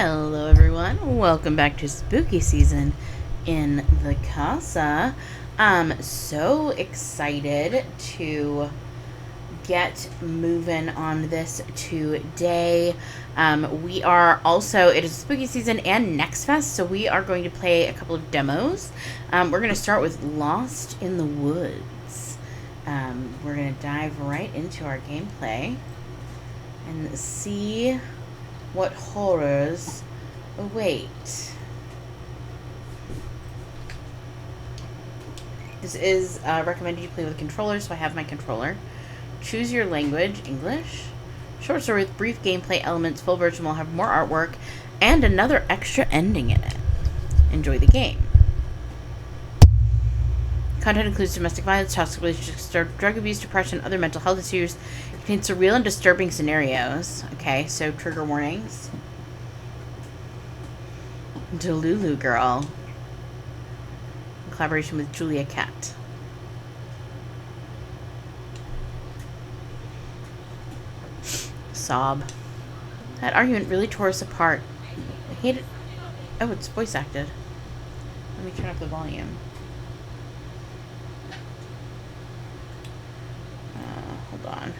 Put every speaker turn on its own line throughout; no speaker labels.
Hello everyone, welcome back to spooky season in the casa. I'm so excited to get moving on this today. We are also, it is spooky season and Next Fest, so we are going to play a couple of demos. We're going to start with Lost in the Woods. We're going to dive right into our gameplay and see what horrors await. This is recommended you play with a controller, so I have my controller. Choose your language, English. Short story with brief gameplay elements. Full version will have more artwork and another extra ending in it. Enjoy the game. Content includes domestic violence, toxic relationships, drug abuse, depression, other mental health issues. It contains surreal and disturbing scenarios. Okay, so trigger warnings. Delulu Girl. In collaboration with Julia Cat. Sob. That argument really tore us apart. I hate it. Oh, it's voice acted. Let me turn up the volume. Hold on.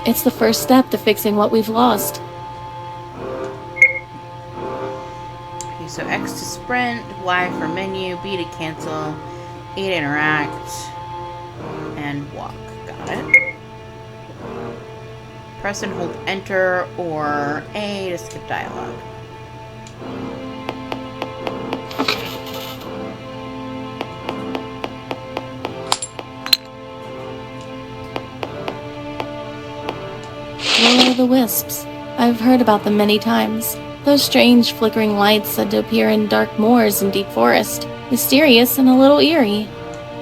It's the first step to fixing what we've lost.
Okay, so X to sprint, Y for menu, B to cancel, A to interact, and walk. Got it. Press and hold enter or A to skip dialogue.
Will-o'-the-wisps. I've heard about them many times. Those strange flickering lights said to appear in dark moors and deep forest. Mysterious and a little eerie.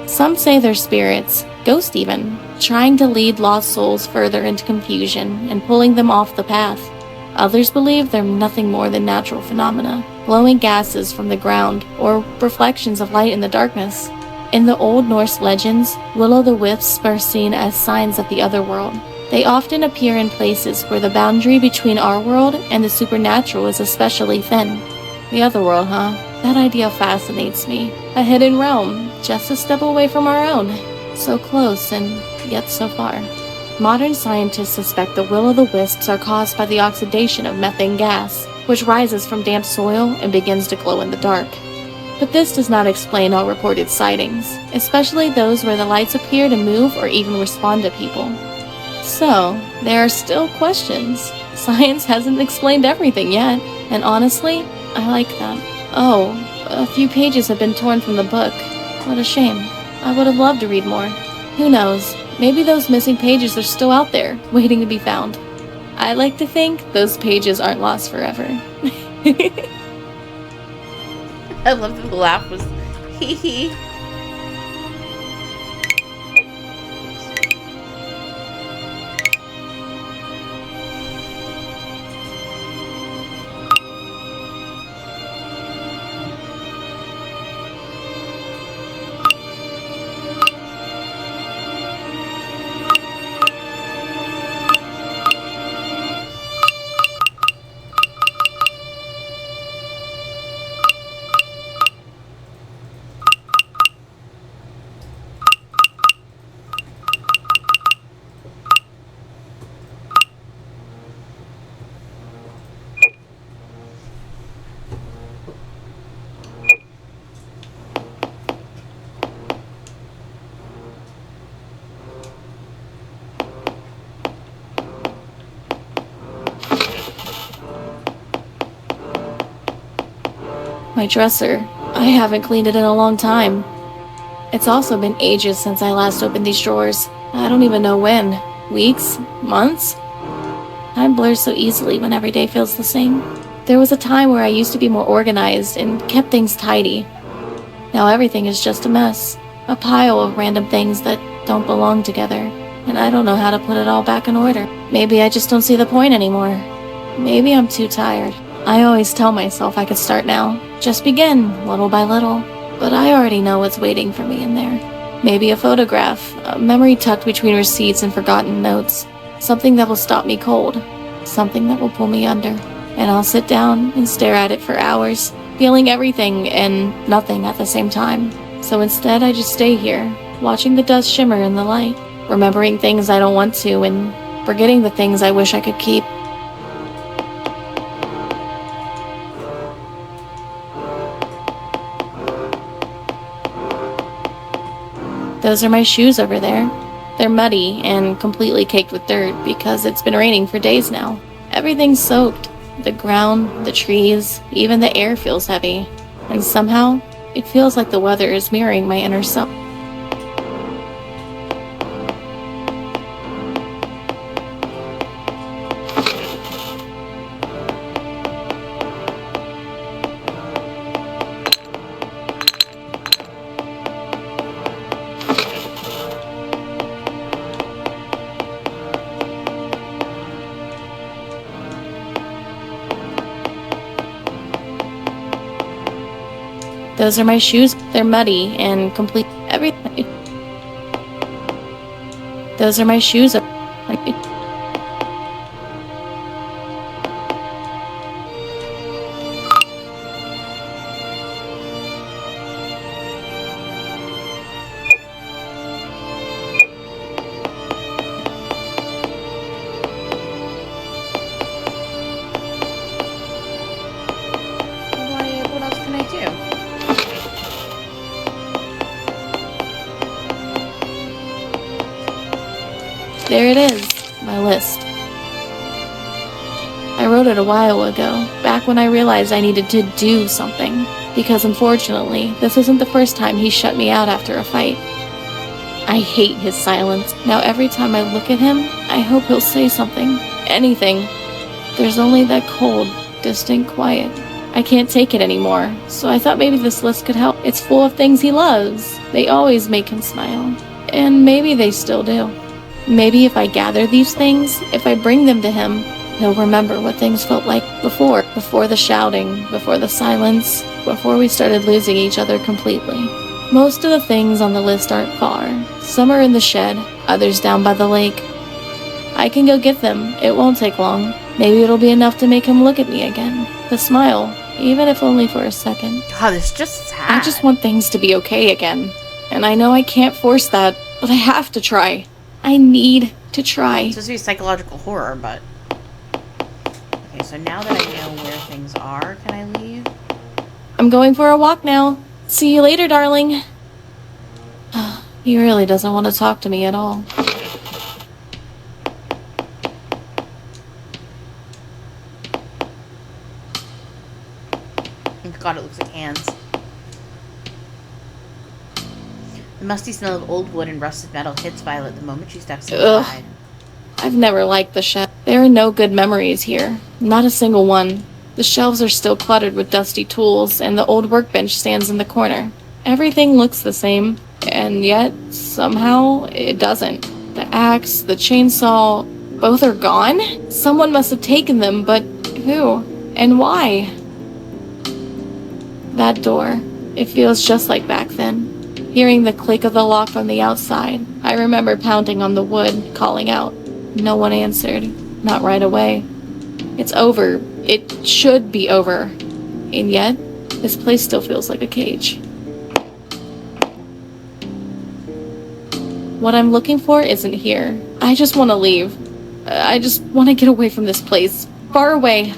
Some say they're spirits, ghosts even, trying to lead lost souls further into confusion and pulling them off the path. Others believe they're nothing more than natural phenomena, glowing gases from the ground or reflections of light in the darkness. In the Old Norse legends, will-o'-the-wisps are seen as signs of the other world. They often appear in places where the boundary between our world and the supernatural is especially thin. The other world, huh? That idea fascinates me. A hidden realm, just a step away from our own. So close and yet so far. Modern scientists suspect the will-o'-the-wisps are caused by the oxidation of methane gas, which rises from damp soil and begins to glow in the dark. But this does not explain all reported sightings, especially those where the lights appear to move or even respond to people. So, there are still questions. Science hasn't explained everything yet, and honestly, I like that. Oh, a few pages have been torn from the book. What a shame. I would have loved to read more. Who knows, maybe those missing pages are still out there, waiting to be found. I like to think those pages aren't lost forever.
I love that the laugh was hee hee.
My dresser. I haven't cleaned it in a long time. It's also been ages since I last opened these drawers. I don't even know when. Weeks? Months? Time blurs so easily when every day feels the same. There was a time where I used to be more organized and kept things tidy. Now everything is just a mess. A pile of random things that don't belong together. And I don't know how to put it all back in order. Maybe I just don't see the point anymore. Maybe I'm too tired. I always tell myself I could start now. Just begin, little by little. But I already know what's waiting for me in there. Maybe a photograph, a memory tucked between receipts and forgotten notes. Something that will stop me cold. Something that will pull me under. And I'll sit down and stare at it for hours, feeling everything and nothing at the same time. So instead, I just stay here, watching the dust shimmer in the light, remembering things I don't want to and forgetting the things I wish I could keep. Those are my shoes over there. They're muddy and completely caked with dirt because it's been raining for days now. Everything's soaked. The ground, the trees, even the air feels heavy. And somehow, it feels like the weather is mirroring my inner self. Those are my shoes. They're muddy and complete. Everything. Those are my shoes.
What else can I do?
There it is, my list. I wrote it a while ago, back when I realized I needed to do something, because unfortunately, this isn't the first time he shut me out after a fight. I hate his silence. Now every time I look at him, I hope he'll say something. Anything. There's only that cold, distant quiet. I can't take it anymore, so I thought maybe this list could help. It's full of things he loves. They always make him smile. And maybe they still do. Maybe if I gather these things, if I bring them to him, he'll remember what things felt like before the shouting, before the silence, before we started losing each other completely. Most of the things on the list aren't far. Some are in the shed, others down by the lake. I can go get them. It won't take long. Maybe it'll be enough to make him look at me again. To smile, even if only for a second.
God, it's just sad.
I just want things to be okay again. And I know I can't force that, but I have to try. I need to try.
It's supposed to be psychological horror, but... Okay, so now that I know where things are, can I leave?
I'm going for a walk now. See you later, darling. He really doesn't want to talk to me at all.
God, it looks like hands. The musty smell of old wood and rusted metal hits Violet the moment she steps inside.
I've never liked the shed. There are no good memories here. Not a single one. The shelves are still cluttered with dusty tools, and the old workbench stands in the corner. Everything looks the same, and yet, somehow, it doesn't. The axe, the chainsaw, both are gone? Someone must have taken them, but who? And why? That door. It feels just like back then. Hearing the click of the lock from the outside, I remember pounding on the wood, calling out. No one answered. Not right away. It's over. It should be over. And yet, this place still feels like a cage. What I'm looking for isn't here. I just want to leave. I just want to get away from this place. Far away.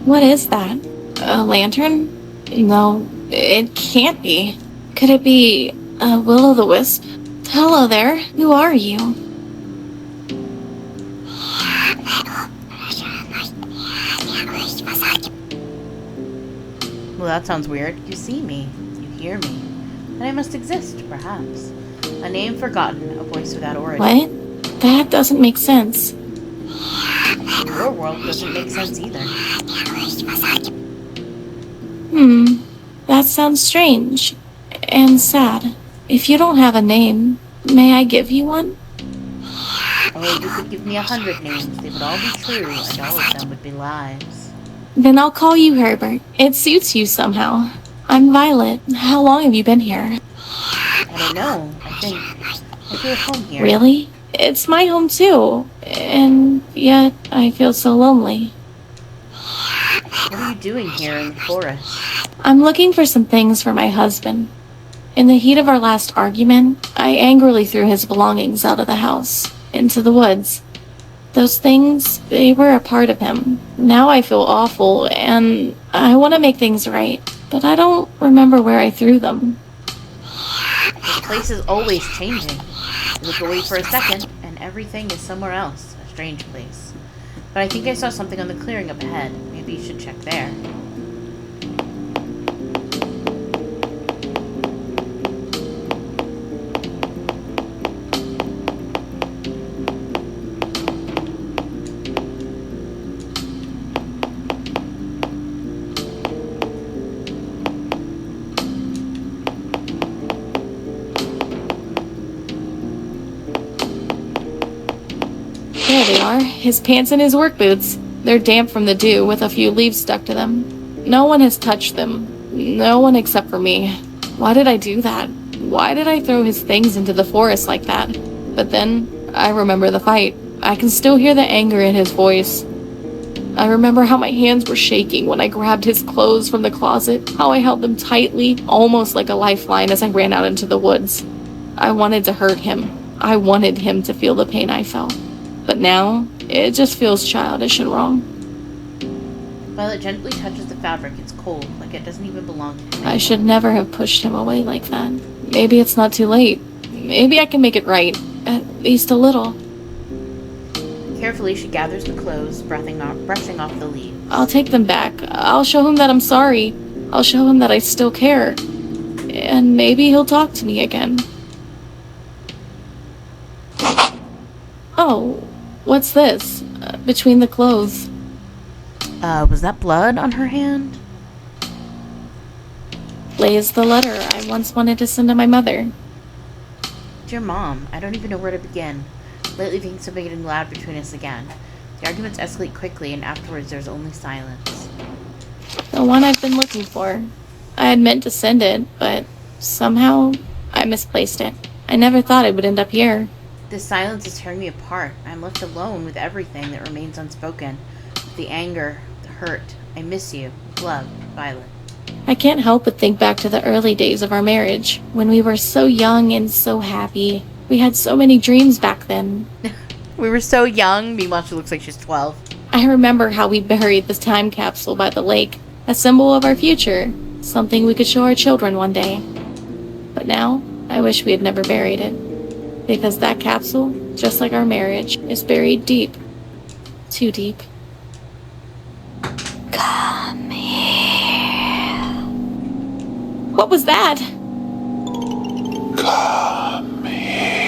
What is that? A lantern? No, it can't be. Could it be Will-o'-the-wisp. Hello there. Who are you?
Well, that sounds weird. You see me. You hear me. And I must exist, perhaps. A name forgotten, a voice without origin.
What? That doesn't make sense.
Your world doesn't make sense either.
That sounds strange. And sad. If you don't have a name, may I give you one?
Oh, you could give me 100 names. They would all be true, and all of them would be lies.
Then I'll call you Herbert. It suits you somehow. I'm Violet. How long have you been here?
I don't know. I feel at home here.
Really? It's my home too. And yet, I feel so lonely.
What are you doing here in the forest?
I'm looking for some things for my husband. In the heat of our last argument, I angrily threw his belongings out of the house, into the woods. Those things, they were a part of him. Now I feel awful, and I want to make things right, but I don't remember where I threw them.
This place is always changing. You look away for a second, and everything is somewhere else, a strange place. But I think I saw something on the clearing up ahead. Maybe you should check there.
There they are, his pants and his work boots. They're damp from the dew with a few leaves stuck to them. No one has touched them. No one except for me. Why did I do that? Why did I throw his things into the forest like that? But then, I remember the fight. I can still hear the anger in his voice. I remember how my hands were shaking when I grabbed his clothes from the closet, how I held them tightly, almost like a lifeline as I ran out into the woods. I wanted to hurt him. I wanted him to feel the pain I felt. But now, it just feels childish and wrong.
Violet gently touches the fabric. It's cold, like it doesn't even belong to him.
I should never have pushed him away like that. Maybe it's not too late. Maybe I can make it right. At least a little.
Carefully, she gathers the clothes, brushing off the leaves.
I'll take them back. I'll show him that I'm sorry. I'll show him that I still care. And maybe he'll talk to me again. Oh, what's this? Between the clothes.
Was that blood on her hand?
Lays the letter I once wanted to send to my mother.
Dear Mom, I don't even know where to begin. Lately things have been getting loud between us again. The arguments escalate quickly, and afterwards there's only silence.
The one I've been looking for. I had meant to send it, but somehow I misplaced it. I never thought it would end up here.
This silence is tearing me apart. I'm left alone with everything that remains unspoken. The anger, the hurt. I miss you. Love, Violet.
I can't help but think back to the early days of our marriage, when we were so young and so happy. We had so many dreams back then.
We were so young. Meanwhile, she looks like she's 12.
I remember how we buried the time capsule by the lake, a symbol of our future, something we could show our children one day. But now, I wish we had never buried it, because that capsule, just like our marriage, is buried deep. Too deep. Come here. What was that?
Come here.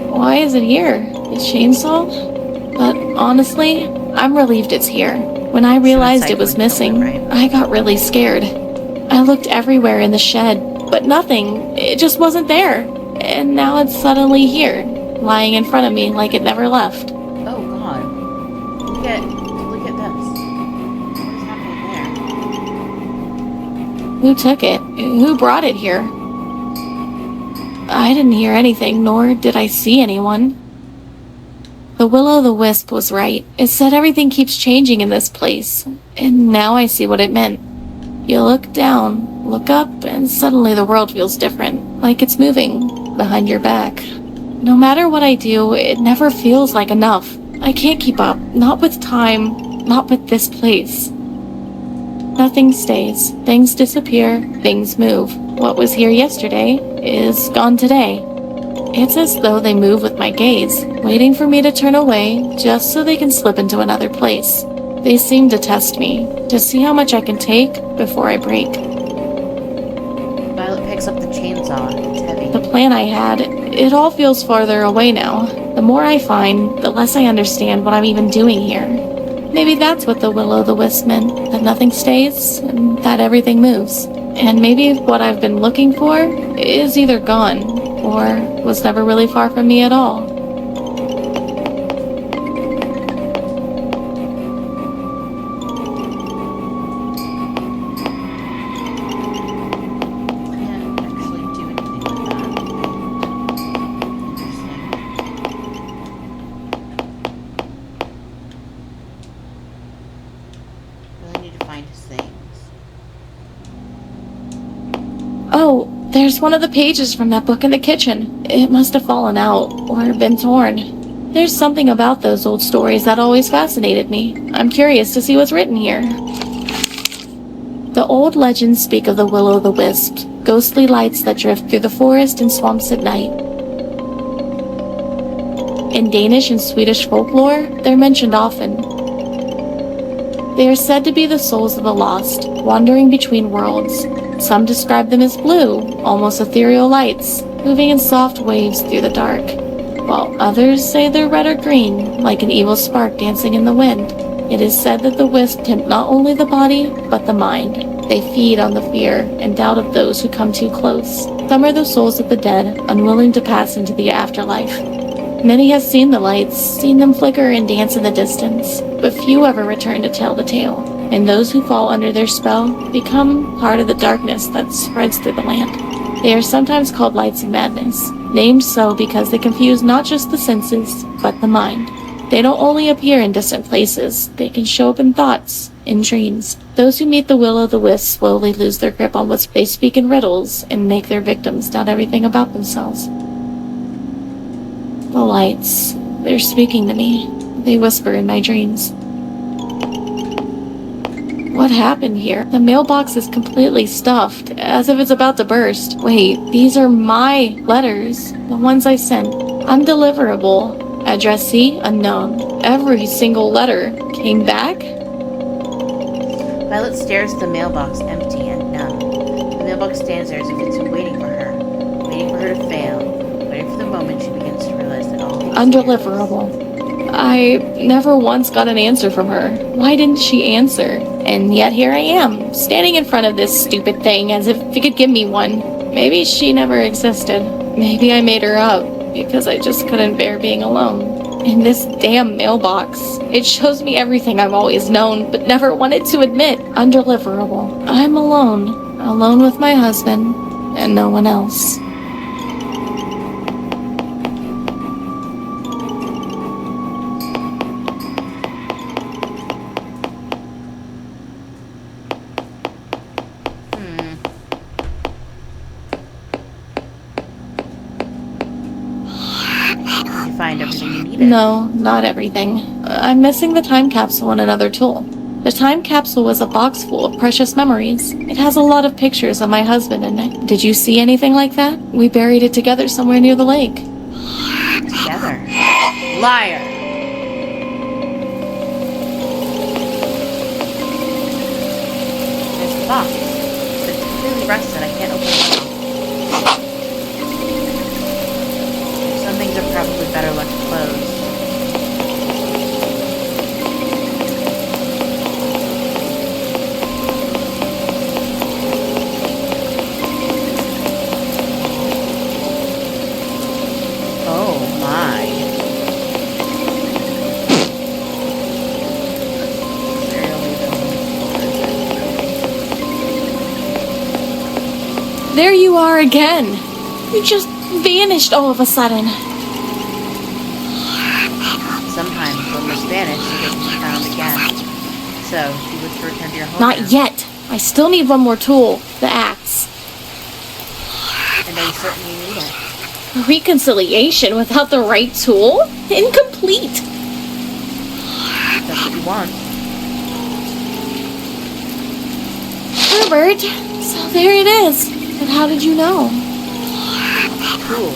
Why is it here? The chainsaw? But honestly, I'm relieved it's here. When I realized it was missing, I got really scared. I looked everywhere in the shed, but nothing. It just wasn't there. And now it's suddenly here, lying in front of me like it never left.
Oh God! Look at this. What is happening there?
Who took it? Who brought it here? I didn't hear anything, nor did I see anyone. The Will-o'-the-Wisp was right. It said everything keeps changing in this place, and now I see what it meant. You look down, look up, and suddenly the world feels different, like it's moving behind your back. No matter what I do, it never feels like enough. I can't keep up, not with time, not with this place. Nothing stays. Things disappear, things move. What was here yesterday is gone today. It's as though they move with my gaze, waiting for me to turn away just so they can slip into another place. They seem to test me, to see how much I can take before I break.
Violet picks up the chainsaw. It's heavy.
The plan I had, it all feels farther away now. The more I find, the less I understand what I'm even doing here. Maybe that's what the Will-o'-the-Wisp meant, that nothing stays, and that everything moves. And maybe what I've been looking for is either gone, or was never really far from me at all.
Can't actually do anything with that. Interesting. Really need to find his things.
Oh, there's one of the pages from that book in the kitchen. It must have fallen out, or been torn. There's something about those old stories that always fascinated me. I'm curious to see what's written here. The old legends speak of the Will-o'-the-Wisp, ghostly lights that drift through the forest and swamps at night. In Danish and Swedish folklore, they're mentioned often. They are said to be the souls of the lost, wandering between worlds. Some describe them as blue, almost ethereal lights, moving in soft waves through the dark, while others say they're red or green, like an evil spark dancing in the wind. It is said that the wisp tempt not only the body, but the mind. They feed on the fear and doubt of those who come too close. Some are the souls of the dead, unwilling to pass into the afterlife. Many have seen the lights, seen them flicker and dance in the distance, but few ever return to tell the tale. And those who fall under their spell become part of the darkness that spreads through the land. They are sometimes called lights of madness, named so because they confuse not just the senses, but the mind. They don't only appear in distant places, they can show up in thoughts, in dreams. Those who meet the Will-o'-the-Wisp slowly lose their grip on what they speak in riddles and make their victims doubt everything about themselves. The lights, they're speaking to me. They whisper in my dreams. What happened here? The mailbox is completely stuffed, as if it's about to burst. Wait, these are my letters, the ones I sent. Undeliverable. Addressee unknown. Every single letter came back?
Violet stares at the mailbox, empty and numb. The mailbox stands there as if it's waiting for her to fail, waiting for the moment she begins to realize that all these
Undeliverable. I never once got an answer from her. Why didn't she answer? And yet here I am, standing in front of this stupid thing as if it could give me one. Maybe she never existed. Maybe I made her up, because I just couldn't bear being alone. In this damn mailbox, it shows me everything I've always known, but never wanted to admit. Undeliverable. I'm alone with my husband, and no one else.
Find everything you needed.
No, not everything. I'm missing the time capsule and another tool. The time capsule was a box full of precious memories. It has a lot of pictures of my husband in it. Did you see anything like that? We buried it together somewhere near the lake.
Together. Liar. There's the box. It's completely rusted. I can't open it now. Some things are probably better left closed. Oh my.
There you are again. You just vanished all of a sudden.
Sometimes when they're Spanish, they get to be found again. So, she was to return to your home.
Not yet. I still need one more tool, the axe.
And are you certain you need it?
Reconciliation without the right tool? Incomplete.
That's what you want.
Herbert, so there it is. But how did you know?
Cool.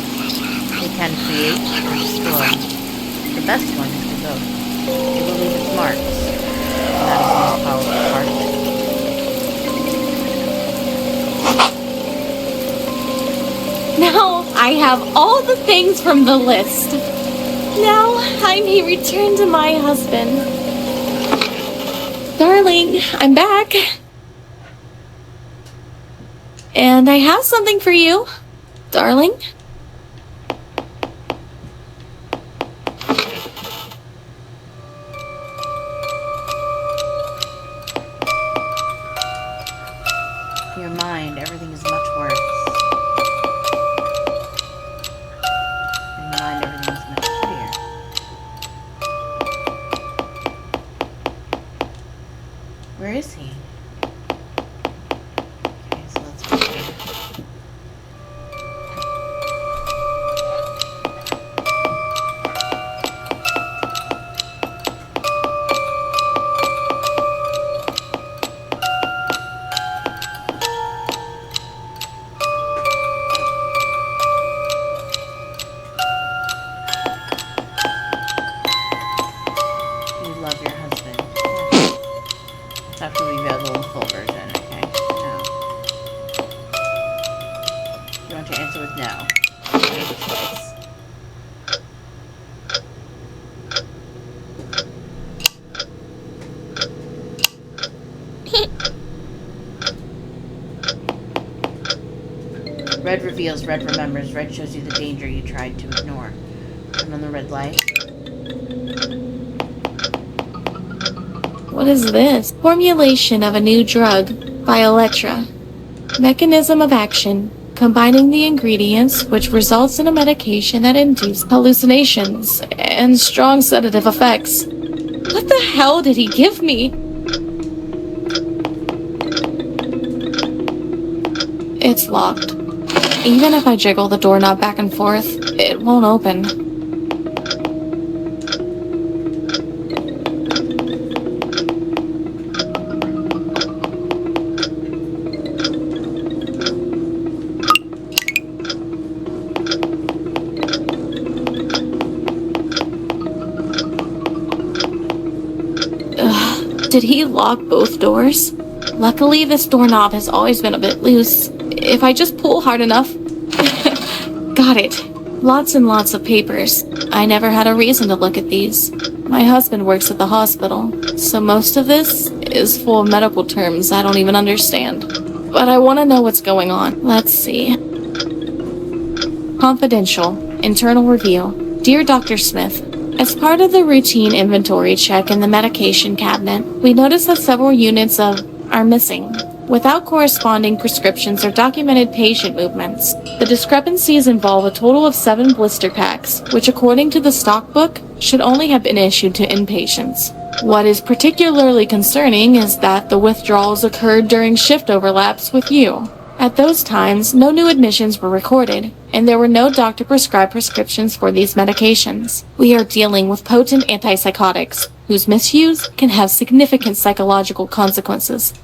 They can create or destroy. The best one is to both. It will leave its marks. And that is the most powerful part of it.
Now I have all the things from the list. Now I may return to my husband. Darling, I'm back. And I have something for you, darling.
In your mind, everything is much worse. In your mind, everything is much prettier. Where is he? Okay, so let's go there. You love your husband. Yeah. After we read the full version, okay? No. You want your answer with no. You have a choice. Red reveals, red remembers, red shows you the danger you tried to ignore. Turn on the red light.
What is this? Formulation of a new drug by Electra. Mechanism of action. Combining the ingredients, which results in a medication that induces hallucinations and strong sedative effects. What the hell did he give me? It's locked. Even if I jiggle the doorknob back and forth, it won't open. Did he lock both doors? Luckily, this doorknob has always been a bit loose. If I just pull hard enough... Got it. Lots and lots of papers. I never had a reason to look at these. My husband works at the hospital, so most of this is full of medical terms I don't even understand. But I want to know what's going on. Let's see. Confidential. Internal review. Dear Dr. Smith, as part of the routine inventory check in the medication cabinet, we noticed that several units are missing, without corresponding prescriptions or documented patient movements. The discrepancies involve a total of 7 blister packs, which according to the stock book, should only have been issued to inpatients. What is particularly concerning is that the withdrawals occurred during shift overlaps with you. At those times, no new admissions were recorded, and there were no doctor-prescribed prescriptions for these medications. We are dealing with potent antipsychotics, whose misuse can have significant psychological consequences.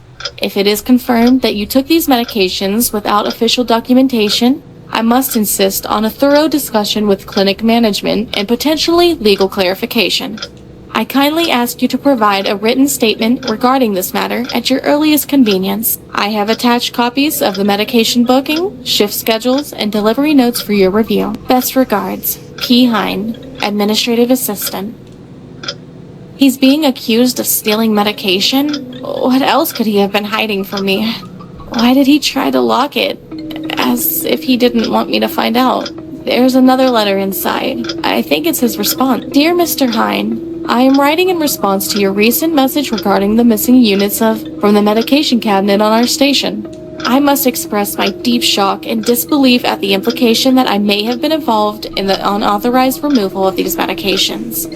If it is confirmed that you took these medications without official documentation, I must insist on a thorough discussion with clinic management and potentially legal clarification. I kindly ask you to provide a written statement regarding this matter at your earliest convenience. I have attached copies of the medication booking, shift schedules, and delivery notes for your review. Best regards, P. Hine, Administrative Assistant. He's being accused of stealing medication? What else could he have been hiding from me? Why did he try to lock it? As if he didn't want me to find out. There's another letter inside. I think it's his response. Dear Mr. Hine, I am writing in response to your recent message regarding the missing units from the medication cabinet on our station. I must express my deep shock and disbelief at the implication that I may have been involved in the unauthorized removal of these medications.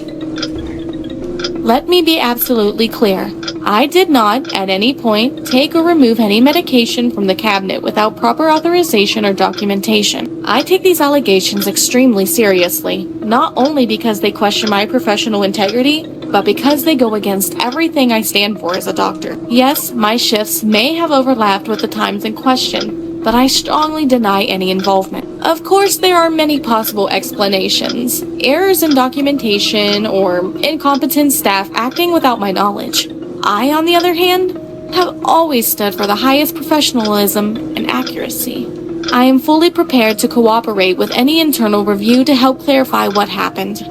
Let me be absolutely clear. I did not, at any point, take or remove any medication from the cabinet without proper authorization or documentation. I take these allegations extremely seriously, not only because they question my professional integrity, but because they go against everything I stand for as a doctor. Yes, my shifts may have overlapped with the times in question, but I strongly deny any involvement. Of course, there are many possible explanations. Errors in documentation or incompetent staff acting without my knowledge. I, on the other hand, have always stood for the highest professionalism and accuracy. I am fully prepared to cooperate with any internal review to help clarify what happened.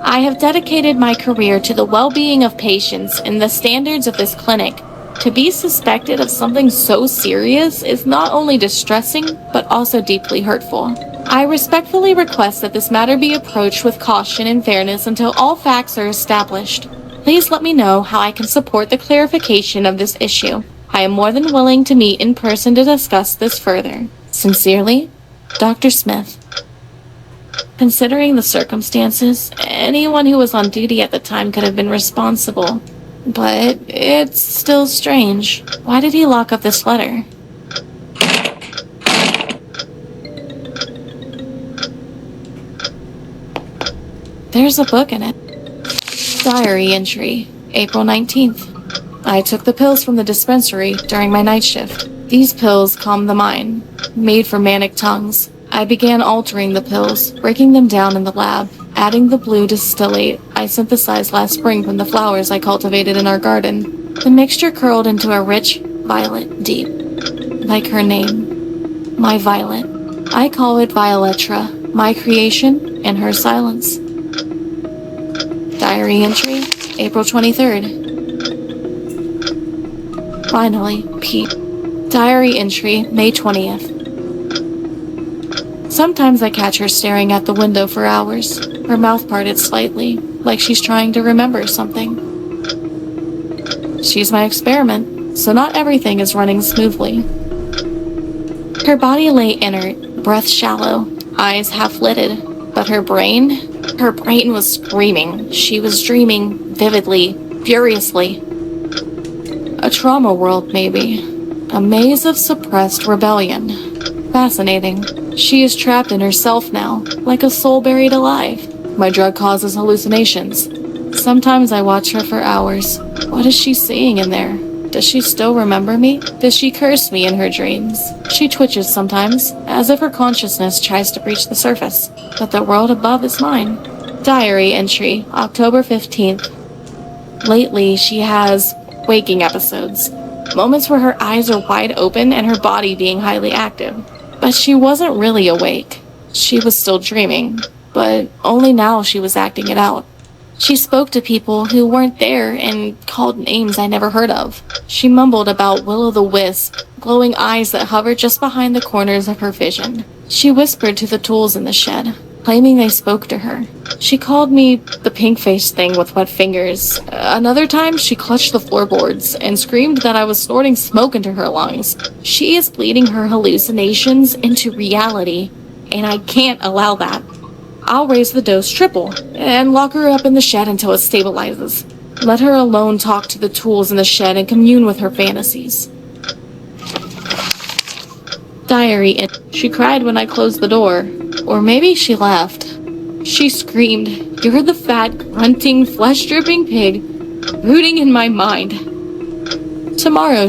I have dedicated my career to the well-being of patients and the standards of this clinic. To be suspected of something so serious is not only distressing, but also deeply hurtful. I respectfully request that this matter be approached with caution and fairness until all facts are established. Please let me know how I can support the clarification of this issue. I am more than willing to meet in person to discuss this further. Sincerely, Dr. Smith. Considering the circumstances, anyone who was on duty at the time could have been responsible. But it's still strange. Why did he lock up this letter? There's a book in it. Diary entry, April 19th. I took the pills from the dispensary during my night shift. These pills calm the mind, made for manic tongues. I began altering the pills, breaking them down in the lab, adding the blue distillate I synthesized last spring from the flowers I cultivated in our garden. The mixture curled into a rich violet deep, like her name, my violet. I call it Violetra, my creation and her silence. Diary entry, April 23rd. Finally, Pete. Diary entry, May 20th. Sometimes I catch her staring at the window for hours, her mouth parted slightly, like she's trying to remember something. She's my experiment, so not everything is running smoothly. Her body lay inert, breath shallow, eyes half-lidded, but her brain was screaming. She was dreaming vividly, furiously. A trauma world, maybe. A maze of suppressed rebellion. Fascinating. She is trapped in herself now, like a soul buried alive. My drug causes hallucinations. Sometimes I watch her for hours. What is she seeing in there? Does she still remember me? Does she curse me in her dreams? She twitches sometimes, as if her consciousness tries to breach the surface. But the world above is mine. Diary entry, October 15th. Lately, she has waking episodes. Moments where her eyes are wide open and her body being highly active. But she wasn't really awake. She was still dreaming, but only now she was acting it out. She spoke to people who weren't there and called names I never heard of. She mumbled about Will-o'-the-Wisp, glowing eyes that hovered just behind the corners of her vision. She whispered to the tools in the shed, claiming they spoke to her. She called me the pink-faced thing with wet fingers. Another time, she clutched the floorboards and screamed that I was snorting smoke into her lungs. She is bleeding her hallucinations into reality, and I can't allow that. I'll raise the dose triple and lock her up in the shed until it stabilizes. Let her alone talk to the tools in the shed and commune with her fantasies. Diary. She cried when I closed the door. Or maybe she laughed. She screamed, "You're the fat, grunting, flesh-dripping pig rooting in my mind." Tomorrow,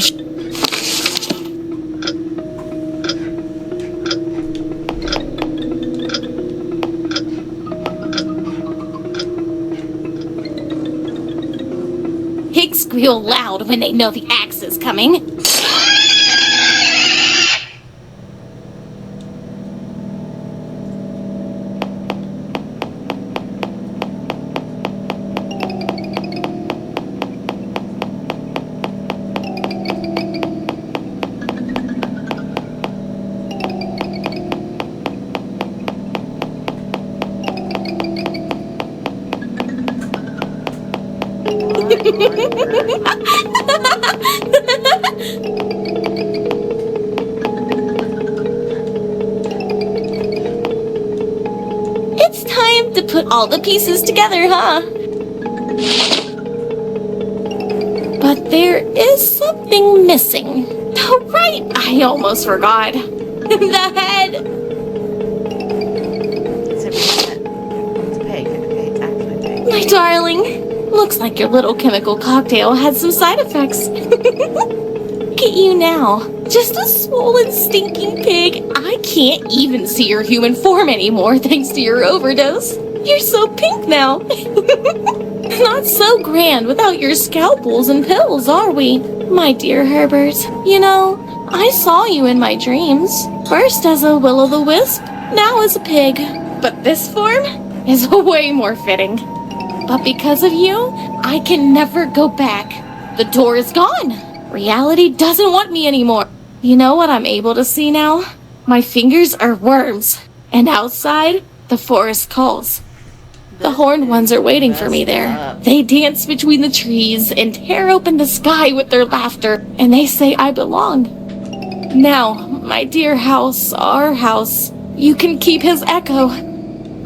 pigs squeal loud when they know the axe is coming. put all the pieces together, huh? But there is something missing. Oh, right, I almost forgot. The head.
It's a pig. Okay, it's actually a pig.
My darling, looks like your little chemical cocktail had some side effects. Look at you now. Just a swollen, stinking pig. I can't even see your human form anymore thanks to your overdose. You're so pink now. Not so grand without your scalpels and pills, are we? My dear Herbert, you know, I saw you in my dreams. First as a will-o'-the-wisp, now as a pig. But this form is way more fitting. But because of you, I can never go back. The door is gone. Reality doesn't want me anymore. You know what I'm able to see now? My fingers are worms. And outside, the forest calls. The horned ones are waiting for me there. They dance between the trees and tear open the sky with their laughter, and they say I belong. Now, my dear house, our house, you can keep his echo.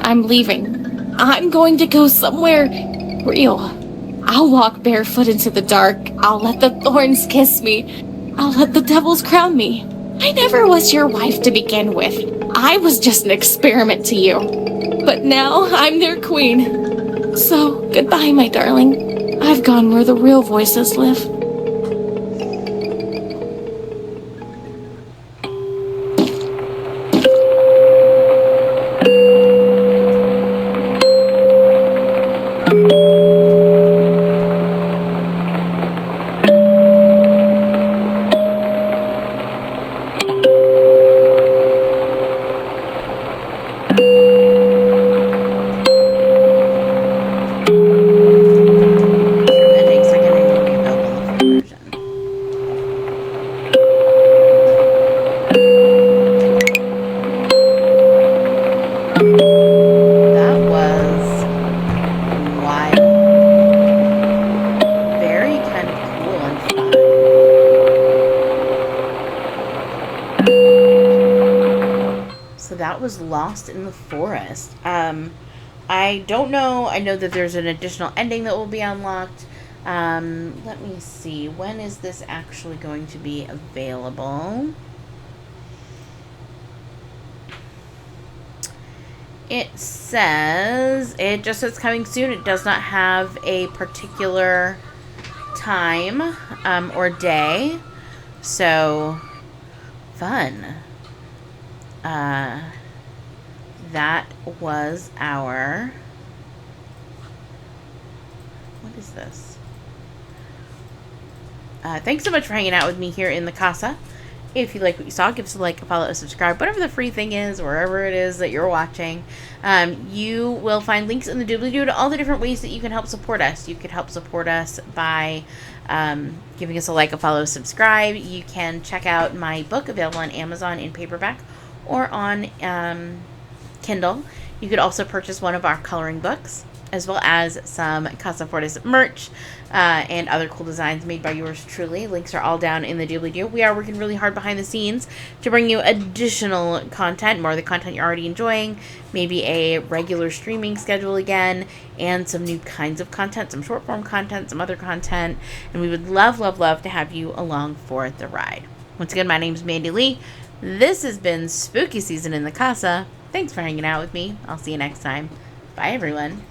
I'm leaving. I'm going to go somewhere real. I'll walk barefoot into the dark. I'll let the thorns kiss me. I'll let the devils crown me. I never was your wife to begin with. I was just an experiment to you. But now I'm their queen. So, goodbye, my darling. I've gone where the real voices live.
Ending second name will be available in the full version. That was wild. Very kind of cool and fun. So that was Lost in the Forest. I don't know. I know that there's an additional ending that will be unlocked. Let me see. When is this actually going to be available? It says, it just says coming soon. It does not have a particular time or day. So, fun. That was our... What is this? Thanks so much for hanging out with me here in the Casa. If you like what you saw, give us a like, a follow, a subscribe, whatever the free thing is, wherever it is that you're watching. You will find links in the doobly-doo to all the different ways that you can help support us. You could help support us by giving us a like, a follow, a subscribe. You can check out my book available on Amazon in paperback or on Kindle. You could also purchase one of our coloring books, as well as some Casa Fortis merch and other cool designs made by yours truly. Links are all down in the doobly-doo. We are working really hard behind the scenes to bring you additional content, more of the content you're already enjoying, maybe a regular streaming schedule again, and some new kinds of content, some short-form content, some other content, and we would love, love, love to have you along for the ride. Once again, my name is Mandy Lee. This has been Spooky Season in the Casa. Thanks for hanging out with me. I'll see you next time. Bye, everyone.